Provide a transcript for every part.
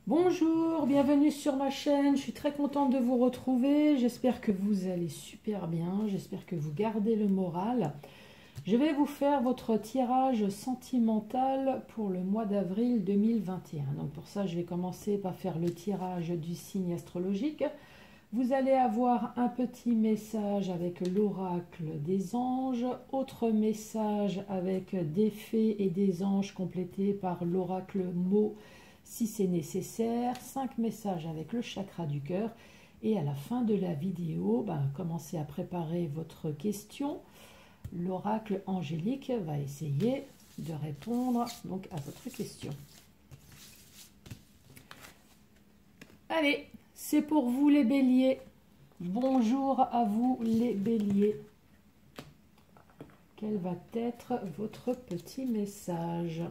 Bonjour, bienvenue sur ma chaîne, je suis très contente de vous retrouver, j'espère que vous allez super bien, j'espère que vous gardez le moral. Je vais vous faire votre tirage sentimental pour le mois d'avril 2021. Donc pour ça, je vais commencer par faire le tirage du signe astrologique. Vous allez avoir un petit message avec l'oracle des anges, autre message avec des fées et des anges complétés par l'oracle mot si c'est nécessaire, 5 messages avec le chakra du cœur et à la fin de la vidéo, commencez à préparer votre question. L'oracle angélique va essayer de répondre donc à votre question. Allez, c'est pour vous les béliers. Bonjour à vous les béliers. Quel va être votre petit message ?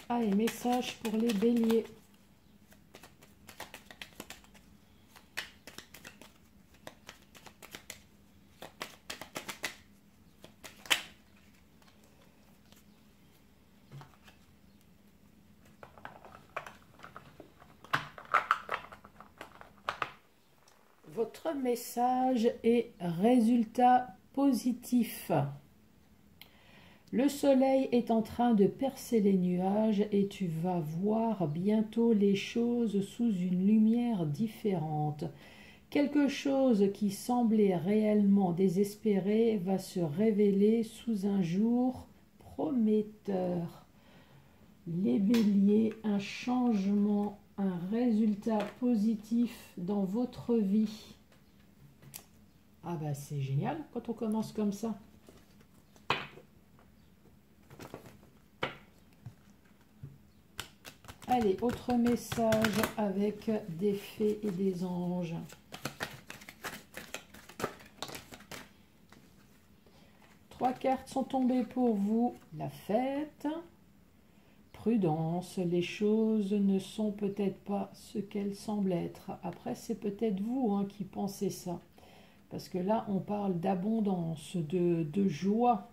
Allez, message pour les béliers. Votre message est résultat positif. Le soleil est en train de percer les nuages et tu vas voir bientôt les choses sous une lumière différente. Quelque chose qui semblait réellement désespéré va se révéler sous un jour prometteur. Les béliers, un changement, un résultat positif dans votre vie. Ah bah c'est génial quand on commence comme ça. Allez, autre message avec des fées et des anges. Trois cartes sont tombées pour vous. La fête. Prudence, les choses ne sont peut-être pas ce qu'elles semblent être. Après, c'est peut-être vous qui pensez ça. Parce que là, on parle d'abondance, de joie.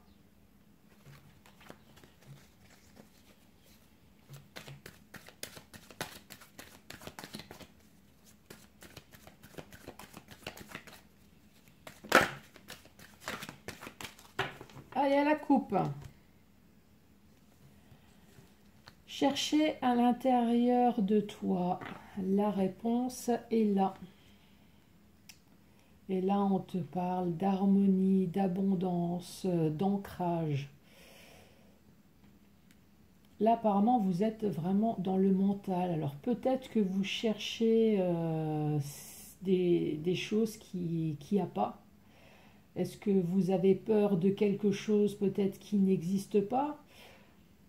Allez, à la coupe. Cherchez à l'intérieur de toi. La réponse est là. Et là, on te parle d'harmonie, d'abondance, d'ancrage. Là, apparemment, vous êtes vraiment dans le mental. Alors, peut-être que vous cherchez des choses qu'il n'y a pas. Est-ce que vous avez peur de quelque chose peut-être qui n'existe pas?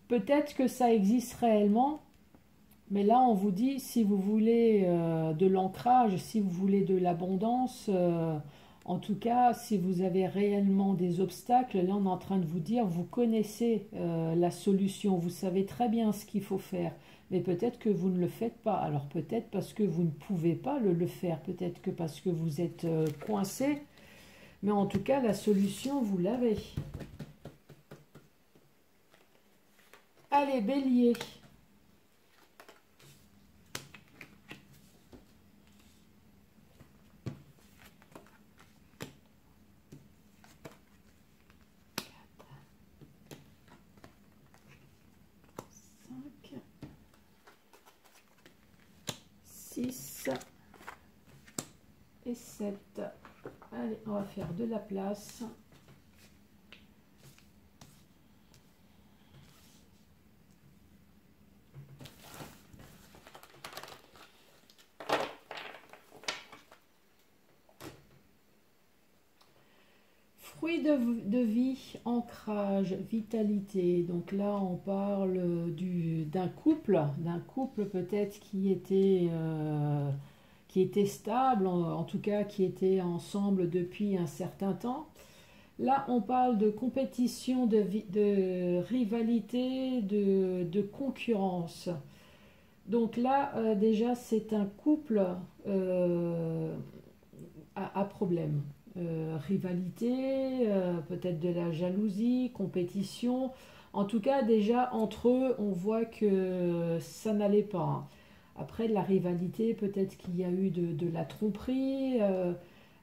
Peut-être que ça existe réellement, mais là on vous dit si vous voulez de l'ancrage, si vous voulez de l'abondance, en tout cas si vous avez réellement des obstacles, là on est en train de vous dire vous connaissez la solution, vous savez très bien ce qu'il faut faire, mais peut-être que vous ne le faites pas. Alors peut-être parce que vous ne pouvez pas le faire, peut-être que parce que vous êtes coincé. Mais en tout cas, la solution, vous l'avez. Allez, bélier. Cinq, 6 et 7. Allez, on va faire de la place. Fruits de vie, ancrage, vitalité. Donc là, on parle d'un couple peut-être qui était stable, en tout cas qui était ensemble depuis un certain temps. Là, on parle de compétition, de rivalité, de concurrence. Donc là, déjà, c'est un couple à problème. rivalité, peut-être de la jalousie, compétition. En tout cas, déjà, entre eux, on voit que ça n'allait pas, hein. Après, de la rivalité, peut-être qu'il y a eu de la tromperie,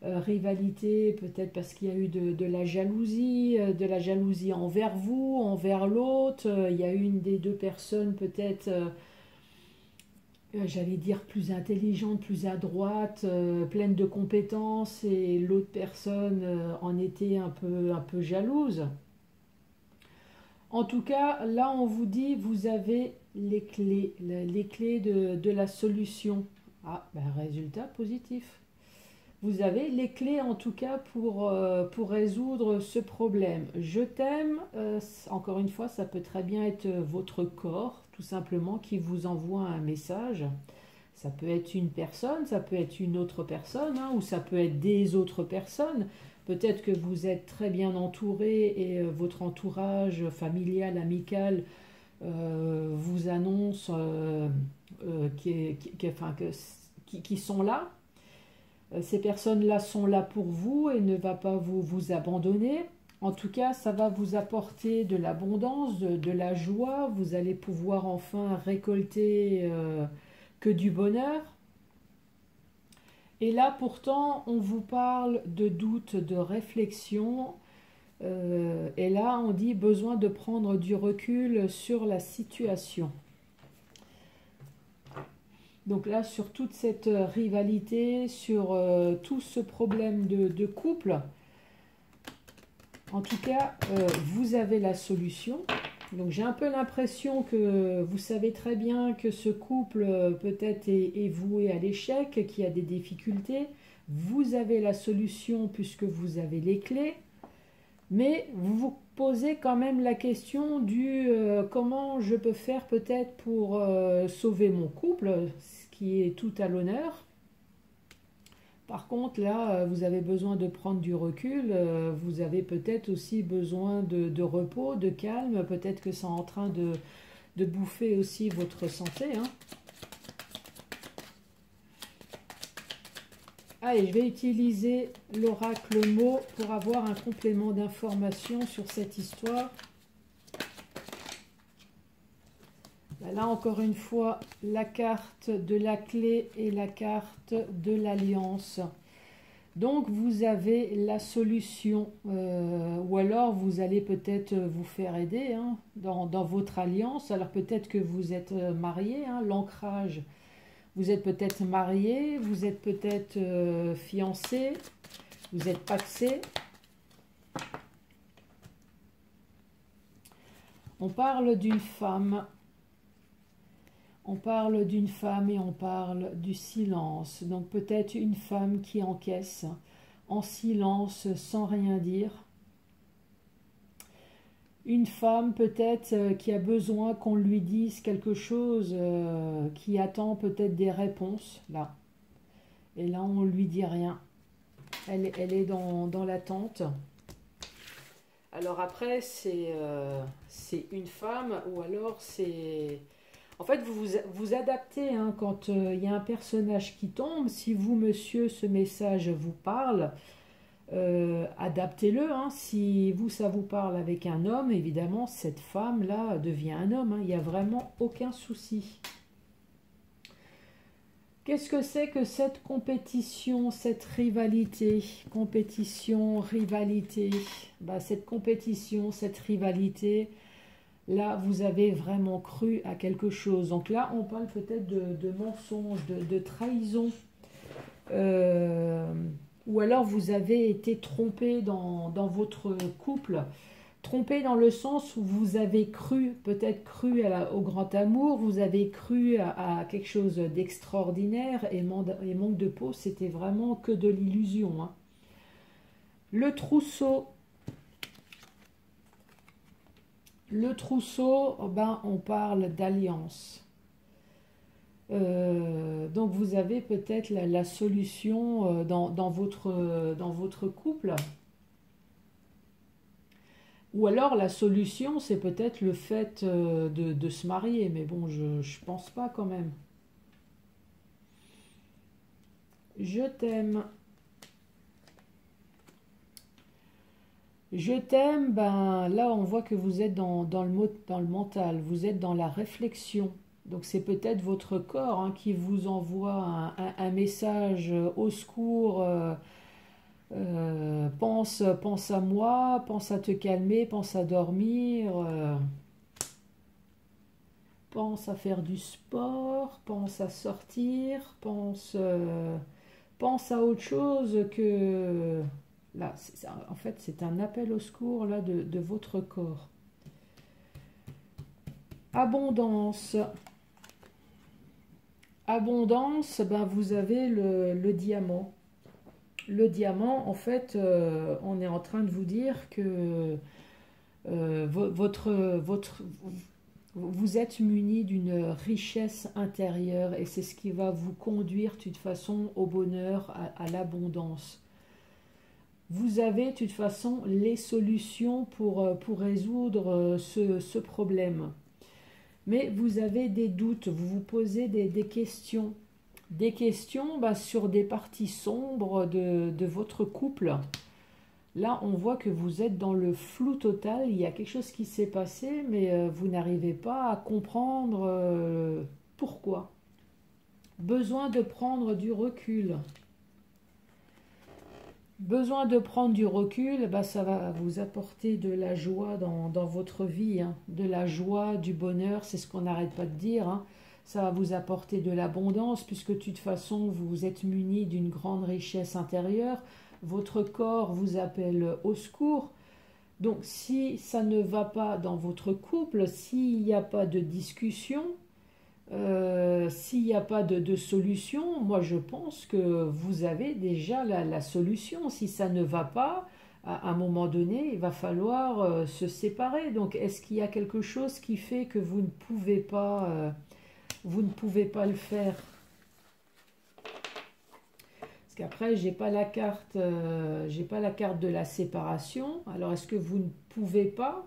rivalité, peut-être parce qu'il y a eu de la jalousie envers vous, envers l'autre. Il y a une des deux personnes, peut-être, j'allais dire, plus intelligente, plus adroite, pleine de compétences, et l'autre personne en était un peu jalouse. En tout cas, là, on vous dit, vous avez les clés de la solution. Ah, ben, résultat positif. Vous avez les clés, en tout cas, pour résoudre ce problème. Je t'aime, encore une fois, ça peut très bien être votre corps, tout simplement, qui vous envoie un message. Ça peut être une personne, ça peut être une autre personne, hein, ou ça peut être des autres personnes. Peut-être que vous êtes très bien entouré et votre entourage familial, amical vous annonce enfin, qui sont là. Ces personnes-là sont là pour vous et ne va pas vous abandonner. En tout cas, ça va vous apporter de l'abondance, de la joie. Vous allez pouvoir enfin récolter que du bonheur. Et là, pourtant, on vous parle de doute, de réflexion. Et là, on dit besoin de prendre du recul sur la situation. Donc là, sur toute cette rivalité, sur tout ce problème de couple, en tout cas, vous avez la solution. Donc j'ai un peu l'impression que vous savez très bien que ce couple peut-être est voué à l'échec, qu'il y a des difficultés. Vous avez la solution puisque vous avez les clés. Mais vous vous posez quand même la question du comment je peux faire peut-être pour sauver mon couple, ce qui est tout à l'honneur. Par contre, là, vous avez besoin de prendre du recul, vous avez peut-être aussi besoin de repos, de calme, peut-être que c'est en train de bouffer aussi votre santé, hein. Allez, je vais utiliser l'oracle mot pour avoir un complément d'information sur cette histoire. Là, encore une fois, la carte de la clé et la carte de l'alliance. Donc, vous avez la solution, ou alors vous allez peut-être vous faire aider, hein, dans votre alliance. Alors, peut-être que vous êtes marié, hein, l'ancrage. Vous êtes peut-être marié, vous êtes peut-être fiancé, vous êtes pacsé. On parle d'une femme. On parle d'une femme et on parle du silence. Donc peut-être une femme qui encaisse en silence sans rien dire. Une femme peut-être qui a besoin qu'on lui dise quelque chose, qui attend peut-être des réponses, là. Et là, on ne lui dit rien. Elle est dans l'attente. Alors après, c'est une femme ou alors c'est... En fait, vous adaptez, hein, quand il y a un personnage qui tombe. Si vous, monsieur, ce message vous parle, adaptez-le, hein. Si vous, ça vous parle avec un homme, évidemment, cette femme-là devient un homme, hein. Il n'y a vraiment aucun souci. Qu'est-ce que c'est que cette compétition, cette rivalité? Compétition, rivalité. Bah, cette compétition, cette rivalité... Là, vous avez vraiment cru à quelque chose. Donc là, on parle peut-être de mensonge, de trahison. Ou alors, vous avez été trompé dans votre couple. Trompé dans le sens où vous avez cru, peut-être cru au grand amour, vous avez cru à quelque chose d'extraordinaire, et manque de peau, c'était vraiment que de l'illusion, hein. Le trousseau. Le trousseau, ben, on parle d'alliance. Donc vous avez peut-être la solution dans votre couple. Ou alors la solution, c'est peut-être le fait de se marier. Mais bon, je ne pense pas quand même. Je t'aime. Je t'aime, ben là on voit que vous êtes dans le mental, vous êtes dans la réflexion. Donc c'est peut-être votre corps hein, qui vous envoie un message au secours, pense à moi, pense à te calmer, pense à dormir, pense à faire du sport, pense à sortir, pense à autre chose que... Là, en fait, c'est un appel au secours là, de votre corps. Abondance. Abondance, ben, vous avez le diamant. Le diamant, en fait, on est en train de vous dire que vous êtes muni d'une richesse intérieure et c'est ce qui va vous conduire de toute façon au bonheur, à l'abondance. Vous avez de toute façon les solutions pour résoudre ce problème. Mais vous avez des doutes, vous vous posez des questions. Des questions bah, sur des parties sombres de votre couple. Là, on voit que vous êtes dans le flou total. Il y a quelque chose qui s'est passé, mais vous n'arrivez pas à comprendre pourquoi. Besoin de prendre du recul. Besoin de prendre du recul, bah, ça va vous apporter de la joie dans votre vie, hein. De la joie, du bonheur, c'est ce qu'on n'arrête pas de dire, hein. Ça va vous apporter de l'abondance puisque de toute façon vous êtes muni d'une grande richesse intérieure. Votre corps vous appelle au secours. Donc si ça ne va pas dans votre couple, s'il n'y a pas de discussion, s'il n'y a pas de solution, moi je pense que vous avez déjà la solution. Si ça ne va pas, à un moment donné, il va falloir se séparer. Donc est-ce qu'il y a quelque chose qui fait que vous ne pouvez pas le faire? Parce qu'après, j'ai pas la carte de la séparation. Alors est-ce que vous ne pouvez pas?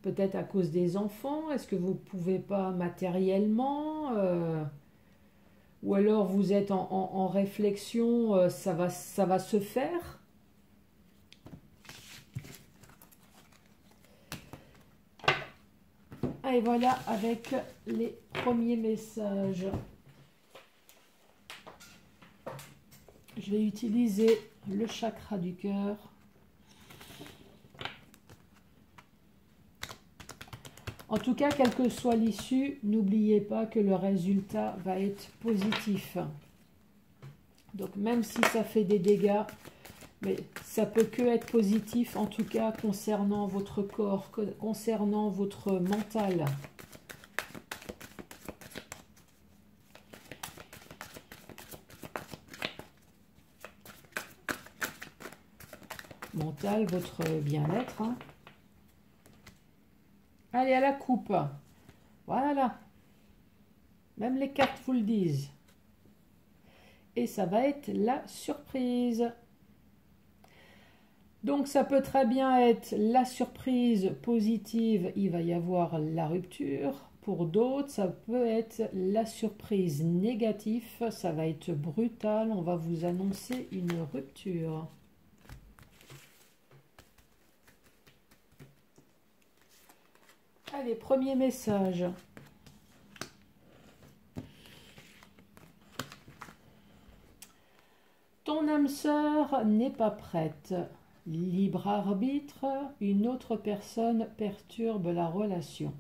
Peut-être à cause des enfants? Est-ce que vous ne pouvez pas matériellement? Ou alors vous êtes en réflexion, ça va se faire? Et voilà avec les premiers messages. Je vais utiliser le chakra du cœur. En tout cas, quelle que soit l'issue, n'oubliez pas que le résultat va être positif. Donc même si ça fait des dégâts, mais ça peut que être positif, en tout cas concernant votre corps, concernant votre mental. Mental, votre bien-être, hein. Allez, à la coupe. Voilà. Même les cartes vous le disent. Et ça va être la surprise. Donc ça peut très bien être la surprise positive, il va y avoir la rupture. Pour d'autres, ça peut être la surprise négative, ça va être brutal, on va vous annoncer une rupture. Allez, premier message. Ton âme sœur n'est pas prête. Libre arbitre, une autre personne perturbe la relation.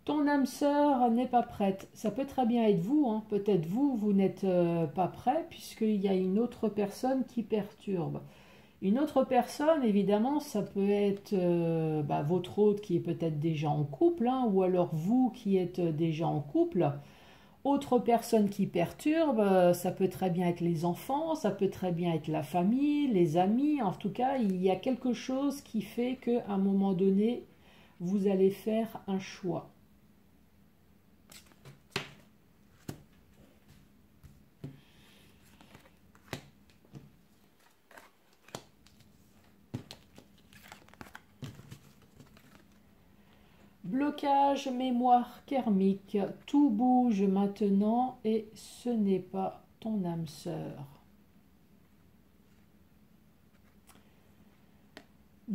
Ton âme sœur n'est pas prête. Ça peut très bien être vous, hein. Peut-être vous n'êtes pas prêt puisqu'il y a une autre personne qui perturbe. Une autre personne, évidemment, ça peut être votre hôte qui est peut-être déjà en couple, hein, ou alors vous qui êtes déjà en couple. Autre personne qui perturbe, ça peut très bien être les enfants, ça peut très bien être la famille, les amis. En tout cas, il y a quelque chose qui fait qu'à un moment donné, vous allez faire un choix. Blocage, mémoire karmique, tout bouge maintenant et ce n'est pas ton âme sœur.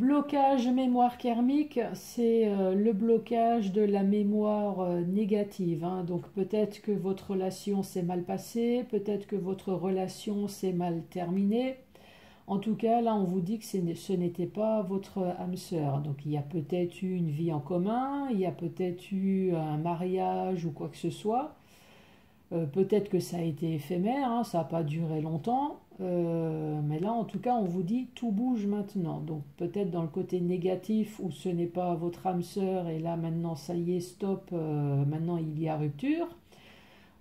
Blocage mémoire karmique, c'est le blocage de la mémoire négative, hein. Donc peut-être que votre relation s'est mal passée, peut-être que votre relation s'est mal terminée. En tout cas, là, on vous dit que ce n'était pas votre âme sœur. Donc il y a peut-être eu une vie en commun, il y a peut-être eu un mariage ou quoi que ce soit. Peut-être que ça a été éphémère, hein, ça n'a pas duré longtemps, mais là en tout cas on vous dit tout bouge maintenant. Donc peut-être dans le côté négatif où ce n'est pas votre âme sœur et là maintenant ça y est stop, maintenant il y a rupture.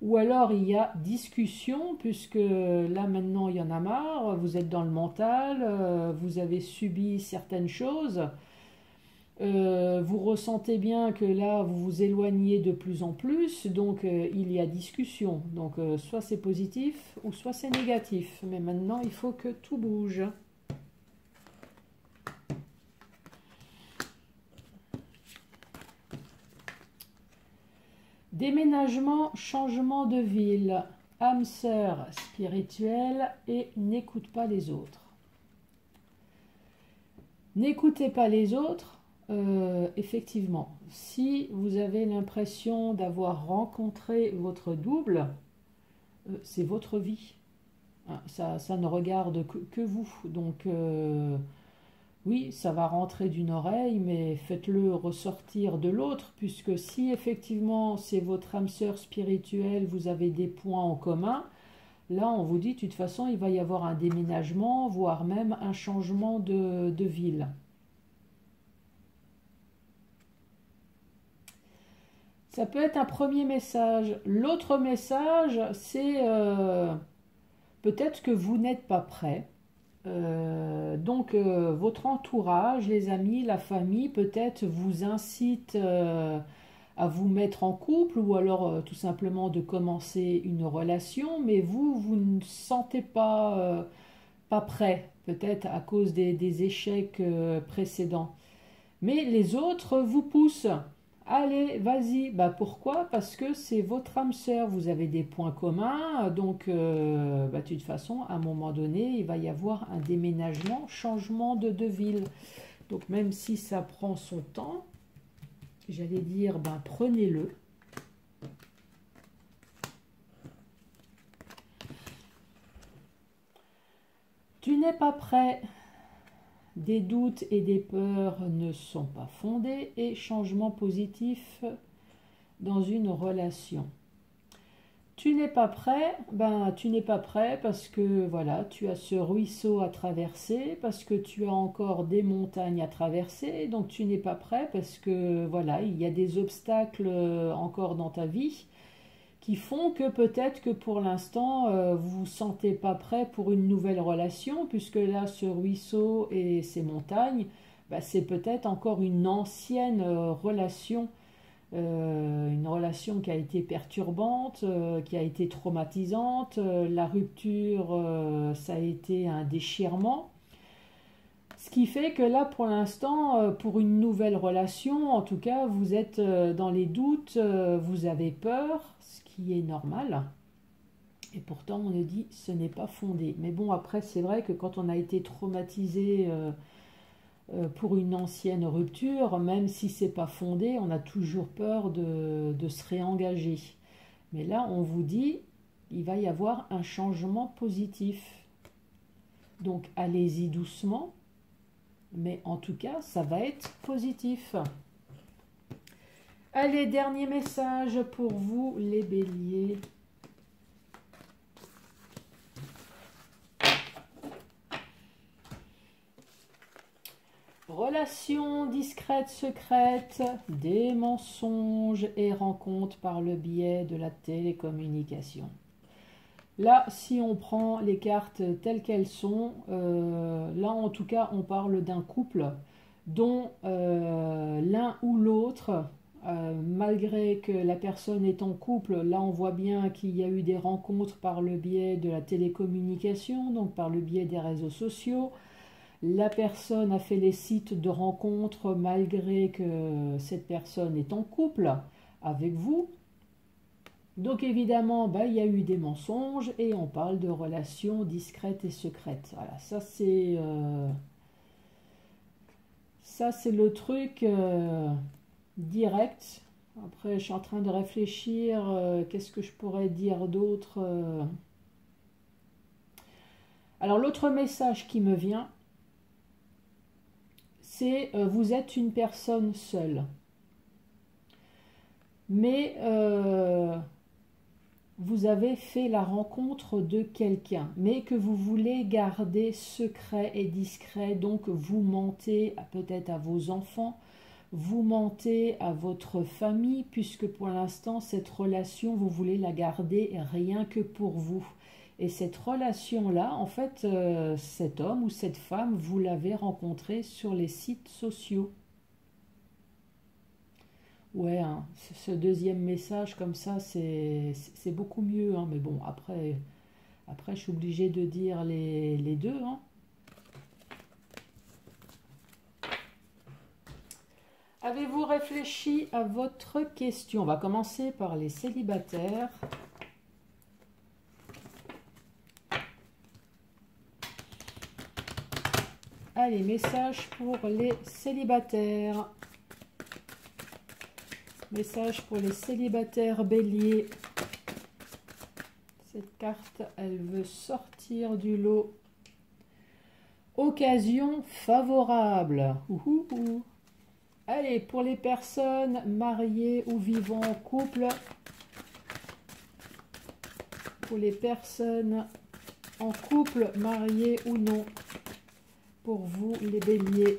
Ou alors il y a discussion puisque là maintenant il y en a marre, vous êtes dans le mental, vous avez subi certaines choses. Vous ressentez bien que là vous vous éloignez de plus en plus, donc il y a discussion. Donc soit c'est positif ou soit c'est négatif. Mais maintenant il faut que tout bouge. Déménagement, changement de ville, âme sœur spirituelle et n'écoute pas les autres. N'écoutez pas les autres. Effectivement, si vous avez l'impression d'avoir rencontré votre double, c'est votre vie. Hein, ça ne regarde que vous. Donc, oui, ça va rentrer d'une oreille, mais faites-le ressortir de l'autre, puisque si effectivement c'est votre âme sœur spirituelle, vous avez des points en commun, là on vous dit de toute façon il va y avoir un déménagement, voire même un changement de ville. Ça peut être un premier message. L'autre message, c'est peut-être que vous n'êtes pas prêt. Donc votre entourage, les amis, la famille, peut-être vous incite à vous mettre en couple ou alors tout simplement de commencer une relation, mais vous ne sentez pas prêt, peut-être à cause des échecs précédents. Mais les autres vous poussent. Allez, vas-y. Bah pourquoi? Parce que c'est votre âme sœur, vous avez des points communs, donc de toute façon, à un moment donné, il va y avoir un déménagement, changement de ville. Donc même si ça prend son temps, j'allais dire, prenez-le. Tu n'es pas prêt. Des doutes et des peurs ne sont pas fondés et changement positif dans une relation. Tu n'es pas prêt, tu n'es pas prêt parce que voilà, tu as ce ruisseau à traverser, parce que tu as encore des montagnes à traverser, donc tu n'es pas prêt parce que voilà, il y a des obstacles encore dans ta vie qui font que peut-être que pour l'instant, vous ne vous sentez pas prêt pour une nouvelle relation, puisque là, ce ruisseau et ces montagnes, c'est peut-être encore une ancienne relation, une relation qui a été perturbante, qui a été traumatisante. La rupture, ça a été un déchirement. Ce qui fait que là, pour l'instant, pour une nouvelle relation, en tout cas, vous êtes dans les doutes, vous avez peur, ce qui est normal. Et pourtant, on nous dit ce n'est pas fondé. Mais bon, après, c'est vrai que quand on a été traumatisé pour une ancienne rupture, même si c'est pas fondé, on a toujours peur de se réengager. Mais là, on vous dit, il va y avoir un changement positif. Donc, allez-y doucement. Mais en tout cas, ça va être positif. Allez, dernier message pour vous, les béliers. Relations discrètes, secrètes, des mensonges et rencontres par le biais de la télécommunication. Là, si on prend les cartes telles qu'elles sont, là en tout cas on parle d'un couple dont l'un ou l'autre, malgré que la personne est en couple, là on voit bien qu'il y a eu des rencontres par le biais de la télécommunication, donc par le biais des réseaux sociaux. La personne a fait les sites de rencontres malgré que cette personne est en couple avec vous. Donc évidemment, il y a eu des mensonges et on parle de relations discrètes et secrètes. Voilà, ça c'est Ça, c'est le truc direct. Après, je suis en train de réfléchir, qu'est-ce que je pourrais dire d'autre Alors, l'autre message qui me vient, c'est vous êtes une personne seule. Mais vous avez fait la rencontre de quelqu'un, mais que vous voulez garder secret et discret, donc vous mentez peut-être à vos enfants, vous mentez à votre famille, puisque pour l'instant, cette relation, vous voulez la garder rien que pour vous. Et cette relation-là, en fait, cet homme ou cette femme, vous l'avez rencontré sur les sites sociaux. Ouais, hein, ce deuxième message comme ça, c'est beaucoup mieux, hein, mais bon, après, je suis obligée de dire les deux, hein. Avez-vous réfléchi à votre question? On va commencer par les célibataires. Allez, message pour les célibataires. Message pour les célibataires bélier. Cette carte, elle veut sortir du lot. Occasion favorable. Ouhou. Allez, pour les personnes mariées ou vivant en couple. Pour les personnes en couple, mariées ou non. Pour vous, les béliers.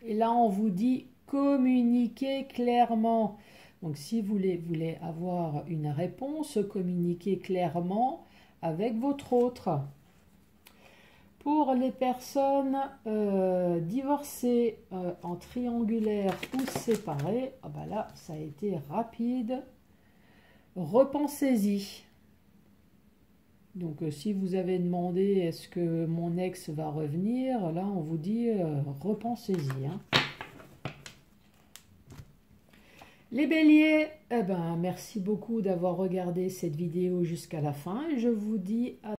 Et là, on vous dit communiquez clairement. Donc, si vous voulez avoir une réponse, communiquez clairement avec votre autre. Pour les personnes divorcées en triangulaire ou séparées, ah bah là, ça a été rapide. Repensez-y. Donc, si vous avez demandé est-ce que mon ex va revenir, là, on vous dit repensez-y, hein. Les béliers, eh ben, merci beaucoup d'avoir regardé cette vidéo jusqu'à la fin et je vous dis à